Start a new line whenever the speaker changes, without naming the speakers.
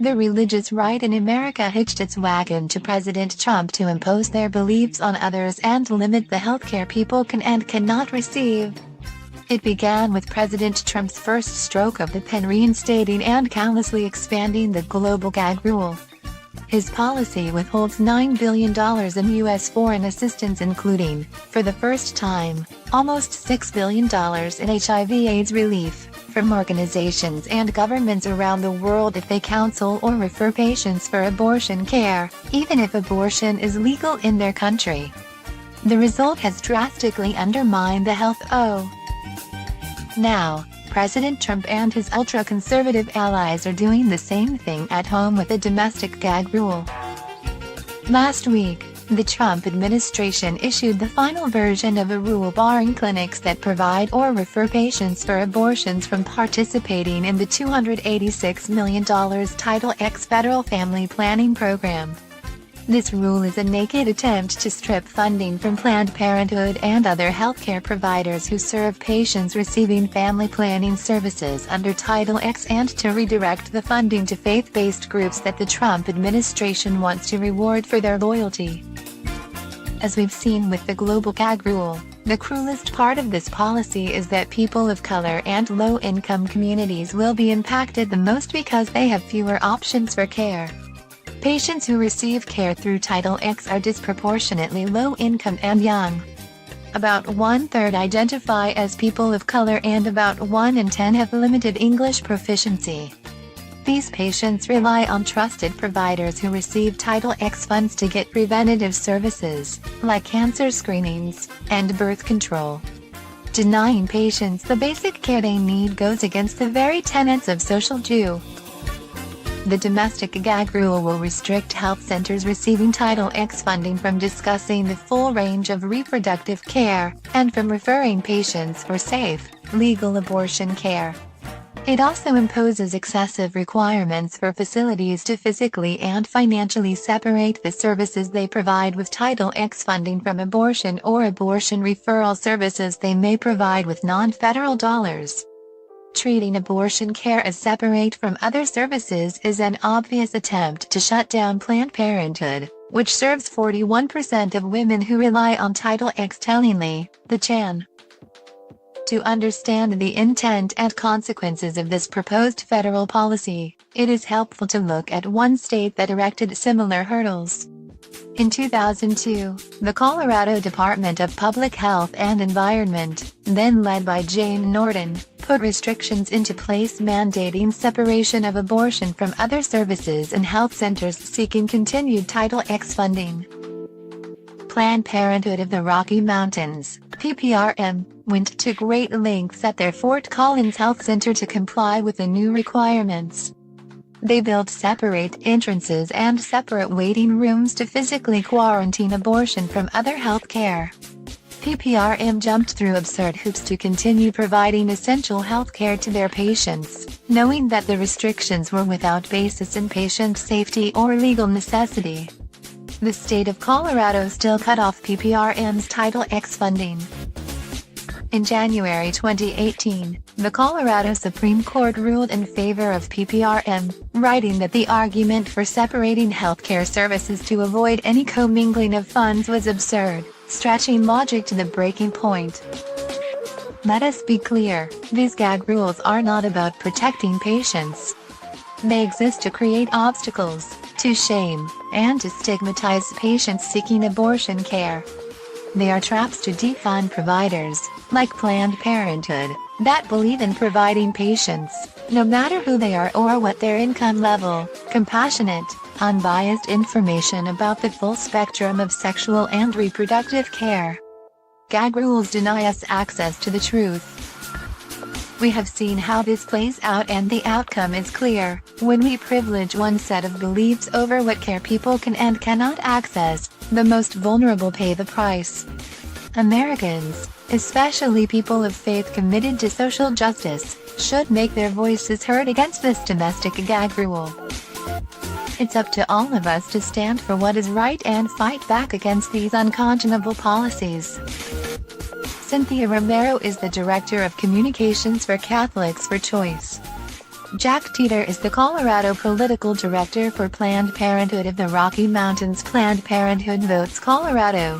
The religious right in America hitched its wagon to President Trump to impose their beliefs on others and limit the healthcare people can and cannot receive. It began with President Trump's first stroke of the pen reinstating and callously expanding the global gag rule. His policy withholds $9 billion in U.S. foreign assistance, including, for the first time, almost $6 billion in HIV/AIDS relief, from organizations and governments around the world if they counsel or refer patients for abortion care, even if abortion is legal in their country. The result has drastically undermined the health of. Now, President Trump and his ultra-conservative allies are doing the same thing at home with the domestic gag rule. Last week, the Trump administration issued the final version of a rule barring clinics that provide or refer patients for abortions from participating in the $286 million Title X federal family planning program. This rule is a naked attempt to strip funding from Planned Parenthood and other healthcare providers who serve patients receiving family planning services under Title X and to redirect the funding to faith-based groups that the Trump administration wants to reward for their loyalty. As we've seen with the global gag rule, the cruelest part of this policy is that people of color and low-income communities will be impacted the most because they have fewer options for care. Patients who receive care through Title X are disproportionately low-income and young. About 1/3 identify as people of color and about 1 in 10 have limited English proficiency. These patients rely on trusted providers who receive Title X funds to get preventative services, like cancer screenings, and birth control. Denying patients the basic care they need goes against the very tenets of social justice. The domestic gag rule will restrict health centers receiving Title X funding from discussing the full range of reproductive care, and from referring patients for safe, legal abortion care. It also imposes excessive requirements for facilities to physically and financially separate the services they provide with Title X funding from abortion or abortion referral services they may provide with non-federal dollars. Treating abortion care as separate from other services is an obvious attempt to shut down Planned Parenthood, which serves 41% of women who rely on Title X. Tellingly, the Chan. To understand the intent and consequences of this proposed federal policy, it is helpful to look at one state that erected similar hurdles. In 2002, the Colorado Department of Public Health and Environment, then led by Jane Norton, put restrictions into place mandating separation of abortion from other services in health centers seeking continued Title X funding. Planned Parenthood of the Rocky Mountains, PPRM, went to great lengths at their Fort Collins Health Center to comply with the new requirements. They built separate entrances and separate waiting rooms to physically quarantine abortion from other health care. PPRM jumped through absurd hoops to continue providing essential health care to their patients, knowing that the restrictions were without basis in patient safety or legal necessity. The state of Colorado still cut off PPRM's Title X funding. In January 2018, the Colorado Supreme Court ruled in favor of PPRM, writing that the argument for separating healthcare services to avoid any commingling of funds was absurd, stretching logic to the breaking point. Let us be clear, these gag rules are not about protecting patients. They exist to create obstacles, to shame, and to stigmatize patients seeking abortion care. They are traps to defund providers, like Planned Parenthood, that believe in providing patients, no matter who they are or what their income level, compassionate, unbiased information about the full spectrum of sexual and reproductive care. Gag rules deny us access to the truth. We have seen how this plays out, and the outcome is clear. When we privilege one set of beliefs over what care people can and cannot access, the most vulnerable pay the price. Americans, especially people of faith committed to social justice, should make their voices heard against this domestic gag rule. It's up to all of us to stand for what is right and fight back against these unconscionable policies. Cynthia Romero is the Director of Communications for Catholics for Choice. Jack Teeter is the Colorado political director for Planned Parenthood of the Rocky Mountains. Planned Parenthood votes Colorado.